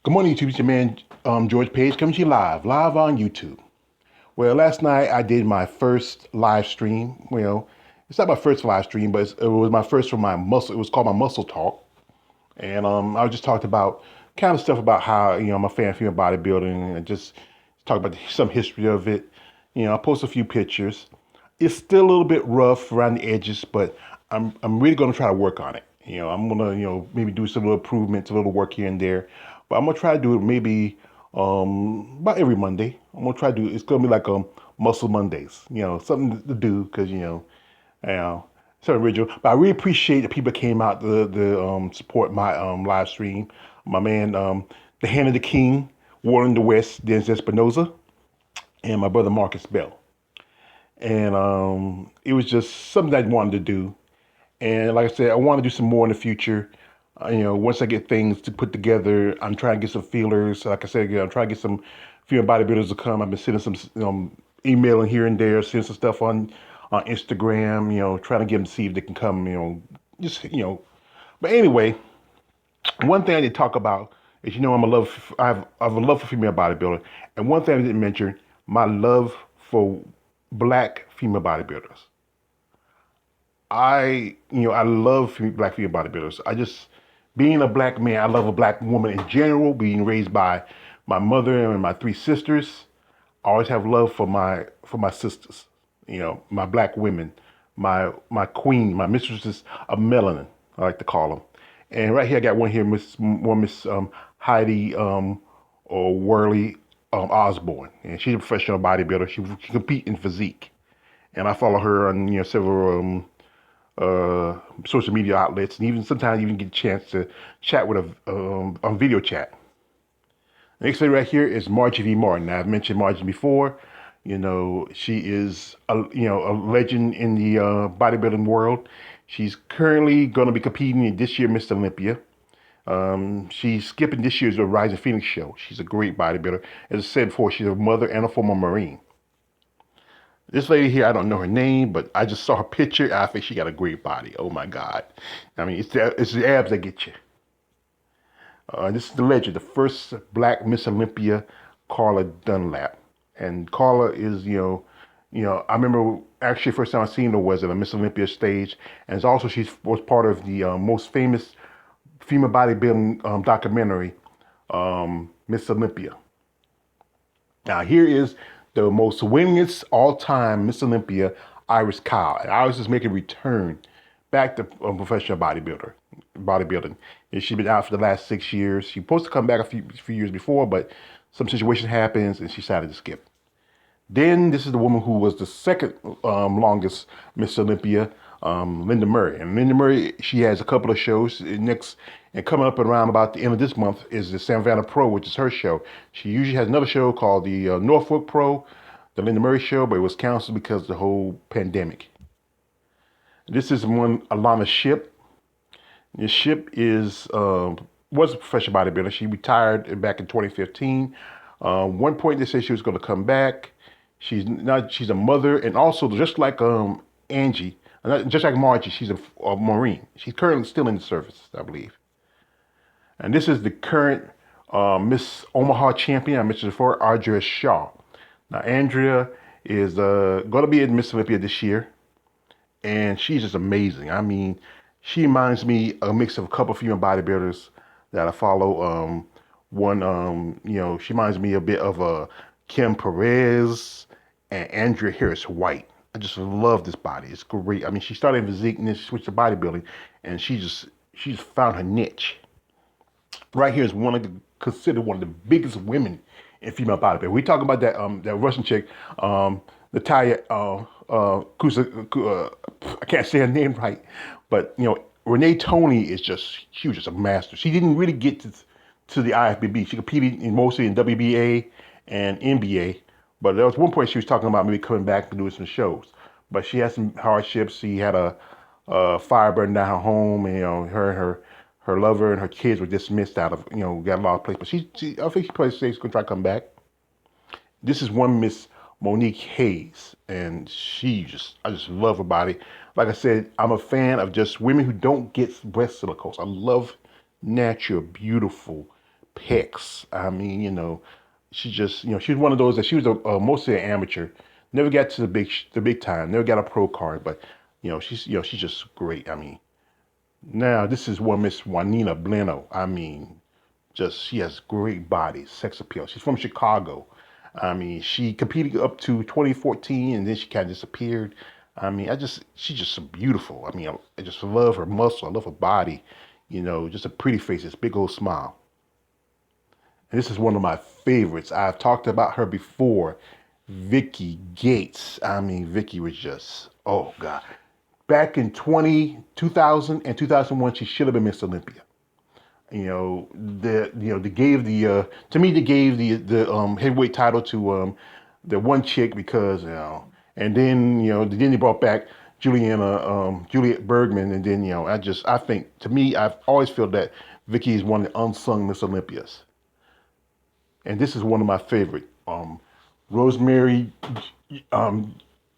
Good morning, YouTube. It's your man, George Page, coming to you live on YouTube. Well, last night I did my first live stream. Well, it's not my first live stream, but it was my first for my muscle. It was called my Muscle Talk, and I just talked about kind of stuff about how I'm a fan of female bodybuilding, and just talk about some history of it. I post a few pictures. It's still a little bit rough around the edges, but I'm really going to try to work on it. I'm gonna maybe do some little improvements, a little work here and there, but I'm gonna try to do it maybe about every Monday. I'm gonna try to do. It's gonna be like Muscle Mondays. Something to do because it's original. But I really appreciate that people came out to support my live stream. My man, the Hand of the King, Warren the West, Dennis Espinoza, and my brother Marcus Bell. And it was just something I wanted to do. And like I said, I want to do some more in the future. Once I get things to put together, I'm trying to get some feelers. Like I said, I'm trying to get some female bodybuilders to come. I've been sending some emailing here and there, sending some stuff on Instagram. Trying to get them to see if they can come. But anyway, one thing I did talk about is I have a love for female bodybuilding, and one thing I didn't mention, my love for black female bodybuilders. I love black female bodybuilders. Being a black man, I love a black woman in general, being raised by my mother and my three sisters. I always have love for my sisters, my black women, my queen, my mistresses of melanin, I like to call them. And right here, I got one here, Miss Heidi or Worley Osborne, and she's a professional bodybuilder. She compete in physique, and I follow her on several social media outlets, and even sometimes even get a chance to chat with her on video chat. The next lady right here is Margie V. Martin. Now, I've mentioned Margie before. She is a legend in the bodybuilding world. She's currently going to be competing in this year Miss Olympia. She's skipping this year's Rising Phoenix show. She's a great bodybuilder. As I said before, she's a mother and a former Marine. This lady here, I don't know her name, but I just saw her picture. I think she got a great body. Oh my God. I mean, it's the abs that get you. This is the legend, the first black Miss Olympia, Carla Dunlap. And Carla is, I remember actually first time I seen her was at a Miss Olympia stage. And also she was part of the most famous female bodybuilding documentary, Miss Olympia. Now here is the most winningest all-time Miss Olympia, Iris Kyle. And Iris is making a return back to professional bodybuilding. And she's been out for the last 6 years. She was supposed to come back a few years before, but some situation happens and she decided to skip. Then this is the woman who was the second longest Miss Olympia, Lenda Murray. And Lenda Murray, she has a couple of shows next, and coming up around about the end of this month is the Savannah Pro, which is her show. She usually has another show called the Norfolk Pro, the Lenda Murray show, but it was canceled because of the whole pandemic. This is one Alanna Shipp. This Shipp was a professional bodybuilder. She retired back in 2015. One point they said she was going to come back. She's a mother, and also just like Angie, just like Margie, she's a Marine. She's currently still in the service, I believe. And this is the current Miss Omaha champion. I mentioned before, Audrey Shaw. Now, Andrea is going to be in Miss Olympia this year, and she's just amazing. I mean, she reminds me a mix of a couple of female bodybuilders that I follow. She reminds me a bit of Kim Perez and Audrey Harris-White. I just love this body. It's great. I mean, she started in physique and then she switched to bodybuilding, and she's found her niche. Right here is considered one of the biggest women in female bodybuilding. We talk about that Russian chick, Natalia I can't say her name right, but Renee Toney is just huge. It's a master. She didn't really get to the IFBB. She competed mostly in WBA and NBA. But there was one point she was talking about maybe coming back and doing some shows. But she had some hardships. She had a fire burn down her home, and her lover and her kids were dismissed out of got a lot of place. But I think she probably says she's gonna try to come back. This is one Miss Monique Hayes, and I just love her body. Like I said, I'm a fan of just women who don't get breast silicone. I love natural, beautiful pecs. I mean, she just, she was one of those that she was mostly an amateur, never got to the big time, never got a pro card, but she's just great. I mean, now this is one Miss Juanita Blanio. I mean, she has great body, sex appeal. She's from Chicago. I mean, she competed up to 2014 and then she kind of disappeared. I mean, she's just so beautiful. I mean, I just love her muscle. I love her body. Just a pretty face, this big old smile. And this is one of my favorites. I've talked about her before. Vicky Gates. I mean, Vicky was just, oh God. Back in 2000 and 2001, she should have been Miss Olympia. They gave to me they gave the heavyweight title to the one chick because and then they brought back Juliet Bergman, and then I think, to me, I've always felt that Vicky is one of the unsung Miss Olympias. And this is one of my favorite, Rosemary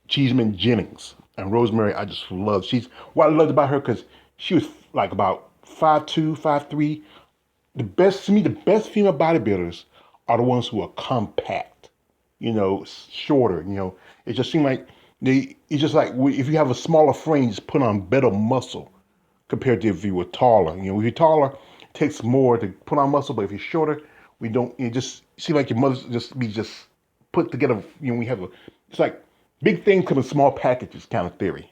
Cheeseman Jennings. And Rosemary, I just love. What I loved about her, because she was like about 5'2", 5'3". The best female bodybuilders are the ones who are compact, shorter. It just seemed like it's just like if you have a smaller frame, just put on better muscle compared to if you were taller. If you're taller, it takes more to put on muscle, but if you're shorter, we don't. It just seems like your mother's just put together. It's like big things come in small packages kind of theory.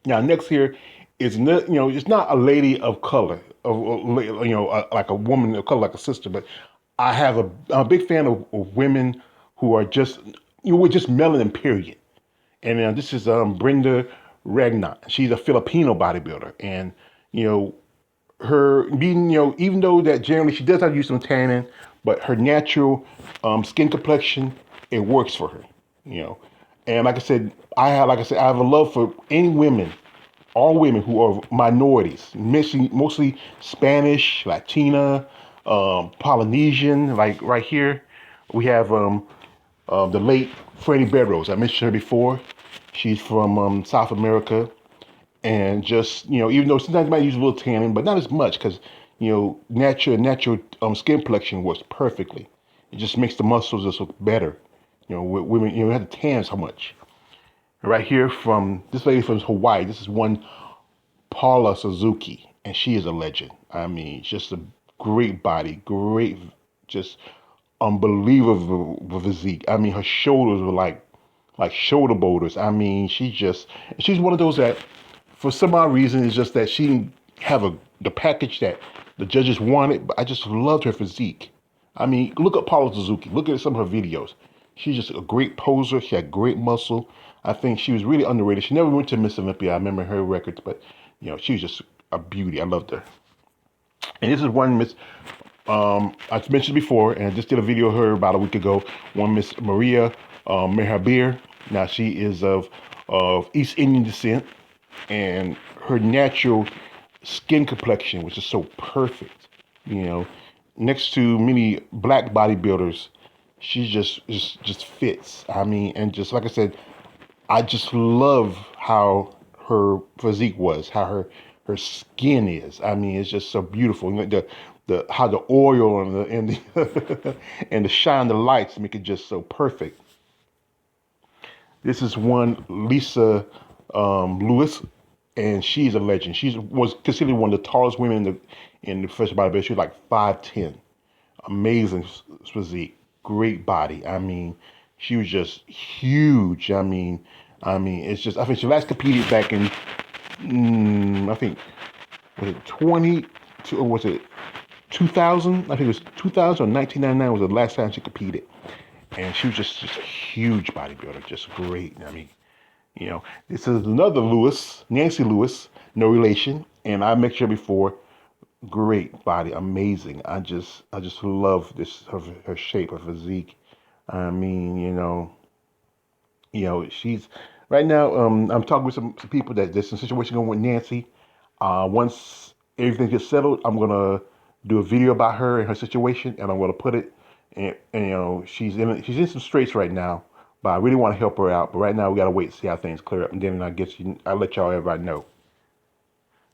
Now, next here is it's not a lady of color, like a woman of color, like a sister, but I'm a big fan of women who are just, we're just melanin, period. And this is Brenda Regnot. She's a Filipino bodybuilder, and her being, even though that generally she does have to use some tanning, but her natural skin complexion, it works for her. And like I said, I have a love for any women, all women who are minorities, mostly Spanish, Latina, Polynesian. Like right here, we have the late Fannie Barrios. I mentioned her before. She's from South America, and just even though sometimes you might use a little tanning, but not as much, because natural skin complexion works perfectly. It just makes the muscles just look better. Women, you have to tan so much. Right here from this lady from Hawaii. This is one Paula Suzuki, and she is a legend. I mean, just a great body, great, just unbelievable physique. I mean, her shoulders were like shoulder boulders. I mean, she's one of those that, for some odd reason, it's just that she didn't have the package that the judges wanted, but I just loved her physique. I mean, look at Paula Suzuki. Look at some of her videos. She's just a great poser. She had great muscle. I think she was really underrated. She never went to Miss Olympia. I remember her records, but she was just a beauty. I loved her. And this is one Miss, I mentioned before, and I just did a video of her about a week ago. One Miss Maria Mahabir. Now she is of East Indian descent, and her natural skin complexion was just so perfect. Next to many black bodybuilders, she just fits. I mean, and just like I said, I just love how her physique was, how her skin is. I mean, it's just so beautiful. The how the oil and the and the shine, the lights make it just so perfect. This is one Lesa Lewis, and she's a legend. She was considered one of the tallest women in the professional bodybuilding. She was like 5'10", amazing physique, great body. I mean, she was just huge. I mean, it's just, I think she last competed back in, I think, was it 20, or was it 2000? I think it was 2000 or 1999 was the last time she competed. And she was just a huge bodybuilder, just great. I mean, this is another Lewis, Nancy Lewis, no relation. And I mentioned her before, great body, amazing. I just love her shape, her physique. I mean, she's right now. I'm talking with some people that there's some situation going with Nancy. Once everything gets settled, I'm gonna do a video about her and her situation, and I'm gonna put it. And she's in some straits right now, but I really want to help her out. But right now we gotta wait to see how things clear up, and then I'll let y'all everybody know.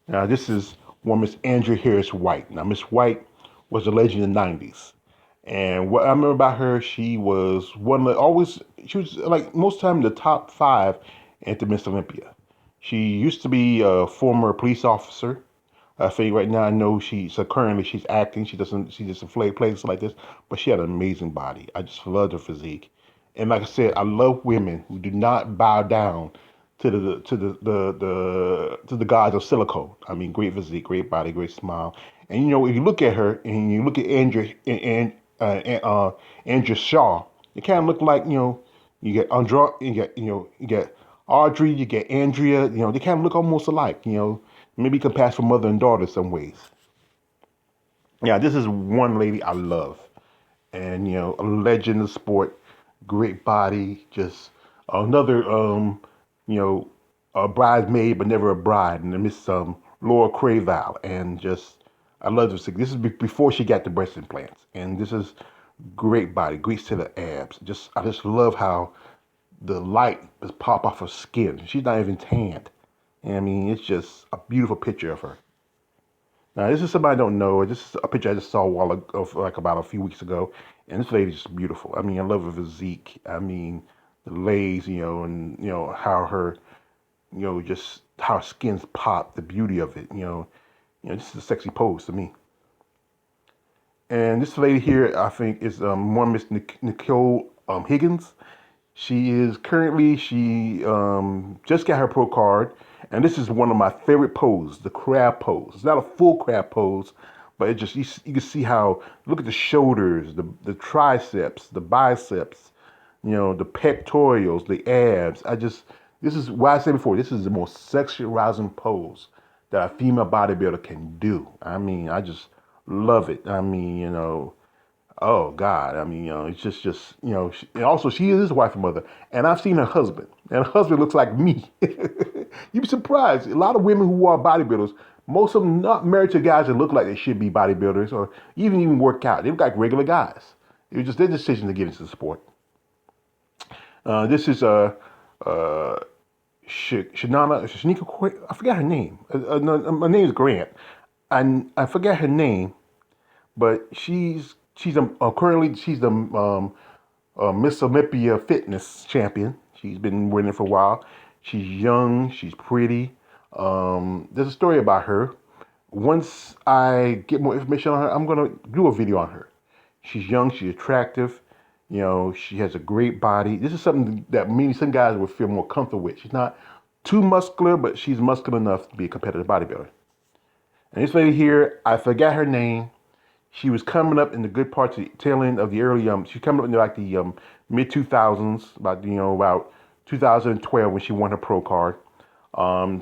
Now this is one Miss Audrey Harris-White. Now Miss White was a legend in the 90s. And what I remember about her, she was one of the, always, she was like most of the time in the top 5 at the Miss Olympia. She used to be a former police officer. I think right now I know so currently she's acting. She doesn't play plays like this, but she had an amazing body. I just loved her physique. And like I said, I love women who do not bow down to the gods of silicone. I mean, great physique, great body, great smile. And you know, if you look at her and you look at Andrea Shaw, they kind of look like, you know, you get Andra, you get Audrey, you get Andrea. You know, they kind of look almost alike. You know, maybe you can pass for mother and daughter some ways. Yeah, this is one lady I love, and you know, a legend of sport, great body, just another you know, a bridesmaid but never a bride, and Miss Laura Creavalle, and just I love this. This is before she got the breast implants, and this is great body, great set of abs. Just I just love how the light just pop off her skin. She's not even tanned. And I mean, it's just a beautiful picture of her. Now, this is somebody I don't know. This is a picture I just saw a while ago, like about a few weeks ago. And this lady's just beautiful. I mean, I love her physique. I mean, the legs, you know, and, you know, how her, you know, just how her skin's pop, the beauty of it, you know, this is a sexy pose to me. And this lady here, I think, is one Miss Nicole Higgins. She just got her pro card, and this is one of my favorite poses, the crab pose. It's not a full crab pose, but it just, you can see how, look at the shoulders, the triceps, the biceps, you know, the pectorals, the abs. This is what I said before, this is the most sexually arousing pose that a female bodybuilder can do. I mean, I just love it. I mean, you know, oh God, I mean, you know, it's just, you know, and also she is his wife and mother, and I've seen her husband, and her husband looks like me. You'd be surprised. A lot of women who are bodybuilders, most of them not married to guys that look like they should be bodybuilders or even work out. They look like regular guys. It was just their decision to get into the sport. This is Shanique, I forgot her name. Her name is Grant, and I forgot her name, but currently she's the Miss Olympia fitness champion. She's been winning for a while. She's young. She's pretty. There's a story about her. Once I get more information on her, I'm gonna do a video on her. She's young. She's attractive. You know, she has a great body. This is something that maybe some guys would feel more comfortable with. She's not too muscular, but she's muscular enough to be a competitive bodybuilder. And this lady here, I forgot her name. She was coming up in the good parts of the tail end of the early, she's coming up in like the mid 2000s, about 2012 when she won her pro card.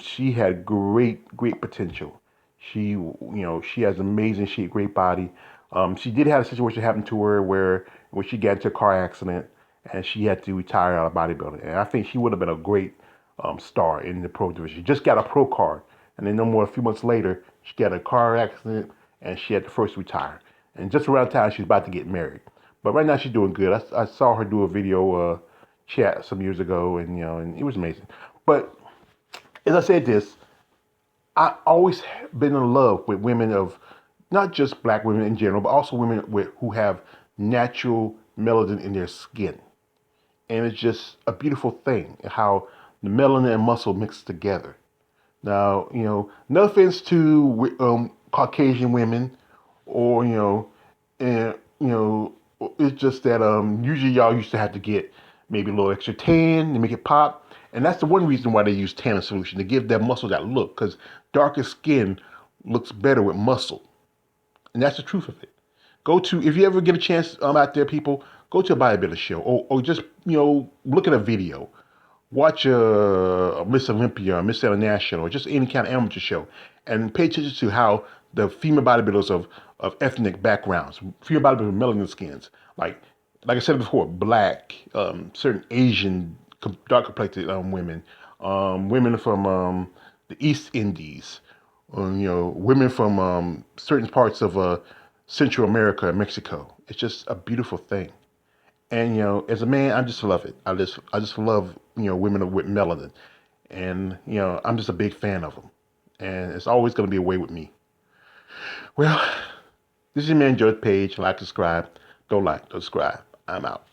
She had great potential. She has amazing shape, great body. She did have a situation happen to her where she got into a car accident and she had to retire out of bodybuilding. And I think she would have been a great star in the pro division. She just got a pro card, and then no more a few months later, she got a car accident and she had to first retire. And just around the time she was about to get married. But right now she's doing good. I saw her do a video chat some years ago, and it was amazing. But as I said this, I always been in love with women of not just black women in general, but also women who have natural melanin in their skin. And it's just a beautiful thing how the melanin and muscle mix together. Now, no offense to Caucasian women, or and it's just that usually y'all used to have to get maybe a little extra tan to make it pop, and that's the one reason why they use tanning solution to give that muscle that look, because darker skin looks better with muscle, and that's the truth of it. If you ever get a chance out there, people, go to a bodybuilder show, or just look at a video. Watch a Miss Olympia or Miss International or just any kind of amateur show, and pay attention to how the female bodybuilders of ethnic backgrounds, female bodybuilders with melanin skins, like I said before, black, certain Asian, dark complected women, women from the East Indies, women from certain parts of Central America and Mexico. It's just a beautiful thing. And as a man, I just love it. I just love women with melanin, and I'm just a big fan of them, and it's always going to be a way with me. Well, This is your man, Judge Page. Like, subscribe. Don't like, don't subscribe. I'm out.